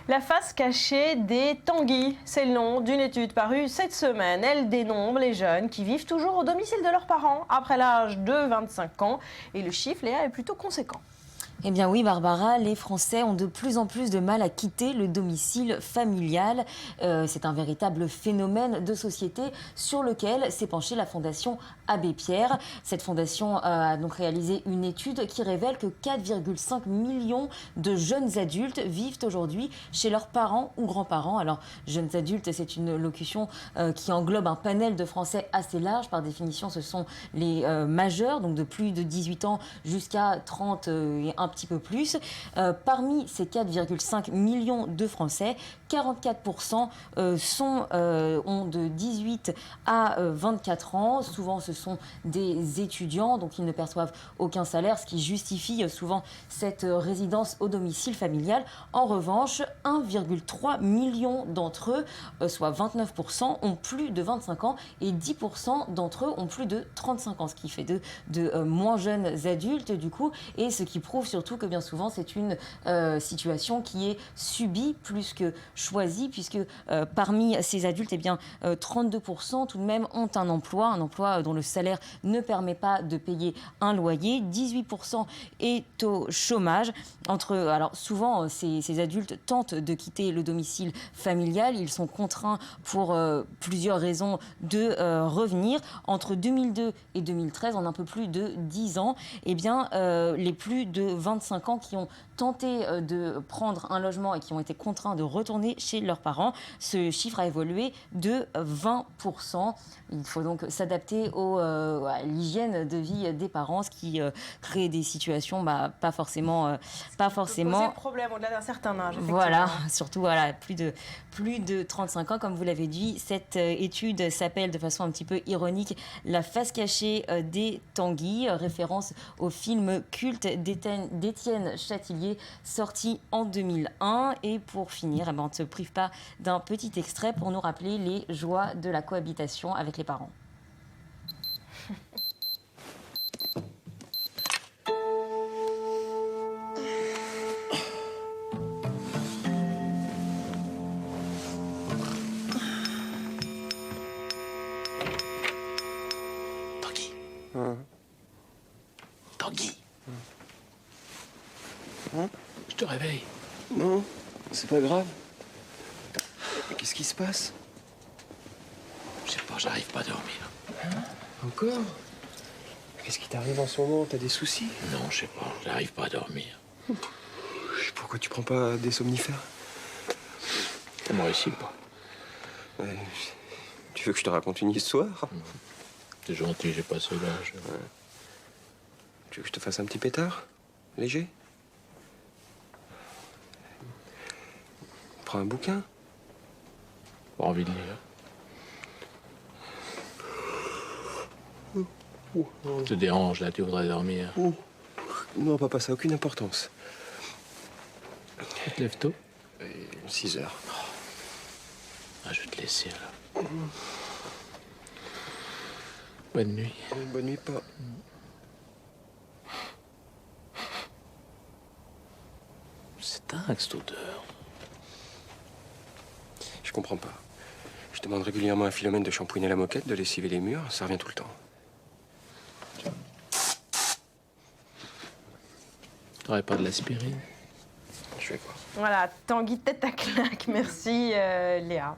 La face cachée des Tanguy, c'est le nom d'une étude parue cette semaine. Elle dénombre les jeunes qui vivent toujours au domicile de leurs parents après l'âge de 25 ans. Et le chiffre, Léa, est plutôt conséquent. Eh bien oui, Barbara, les Français ont de plus en plus de mal à quitter le domicile familial. C'est un véritable phénomène de société sur lequel s'est penchée la Fondation Abbé Pierre. Cette fondation a donc réalisé une étude qui révèle que 4,5 millions de jeunes adultes vivent aujourd'hui chez leurs parents ou grands-parents. Alors, jeunes adultes, c'est une locution qui englobe un panel de Français assez large. Par définition, ce sont les majeurs, donc de plus de 18 ans jusqu'à 30 et un petit peu plus. Parmi ces 4,5 millions de Français, 44% ont de 18 à 24 ans. Souvent, ce sont des étudiants, donc ils ne perçoivent aucun salaire, ce qui justifie souvent cette résidence au domicile familial. En revanche, 1,3 million d'entre eux, soit 29%, ont plus de 25 ans et 10% d'entre eux ont plus de 35 ans, ce qui fait de moins jeunes adultes du coup, et ce qui prouve surtout que bien souvent c'est une situation qui est subie plus que choisie, puisque parmi ces adultes, eh bien, 32% tout de même ont un emploi dont le salaire ne permet pas de payer un loyer. 18% est au chômage. Alors souvent, ces adultes tentent de quitter le domicile familial. Ils sont contraints pour plusieurs raisons de revenir. Entre 2002 et 2013, en un peu plus de 10 ans, eh bien, les plus de 25 ans qui ont tenté de prendre un logement et qui ont été contraints de retourner chez leurs parents, ce chiffre a évolué de 20%. Il faut donc s'adapter à l'hygiène de vie des parents, ce qui crée des situations pas forcément... Poser problème au-delà d'un certain âge. Voilà, surtout plus de 35 ans, comme vous l'avez dit. Cette étude s'appelle de façon un petit peu ironique « La face cachée des Tanguy », référence au film culte d'Étienne Châtillier, sorti en 2001. Et pour finir, on ne se prive pas d'un petit extrait pour nous rappeler les joies de la cohabitation avec les parents. Tanguy. Je te réveille. Non, c'est pas grave. Mais qu'est-ce qui se passe? Je sais pas, j'arrive pas à dormir. Encore? Qu'est-ce qui t'arrive en ce moment? T'as des soucis? Non, je sais pas, j'arrive pas à dormir. Pourquoi tu prends pas des somnifères? Moi ici, pas. Ouais, tu veux que je te raconte une histoire? T'es gentil, j'ai passé l'âge. Ouais. Tu veux que je te fasse un petit pétard? Léger? Prends un bouquin. Pas envie de lire. Ça te dérange, là, tu voudrais dormir. Non, papa, ça n'a aucune importance. Tu te lèves tôt? 6 heures. Ah, je vais te laisser, là. Bonne nuit. Bonne nuit, pas. C'est dingue, cette odeur. Je comprends pas. Je demande régulièrement à Philomène de shampouiner la moquette, de lessiver les murs. Ça revient tout le temps. T'aurais pas de l'aspirine? Je vais voir. Voilà, Tanguy tête à claque. Merci Léa.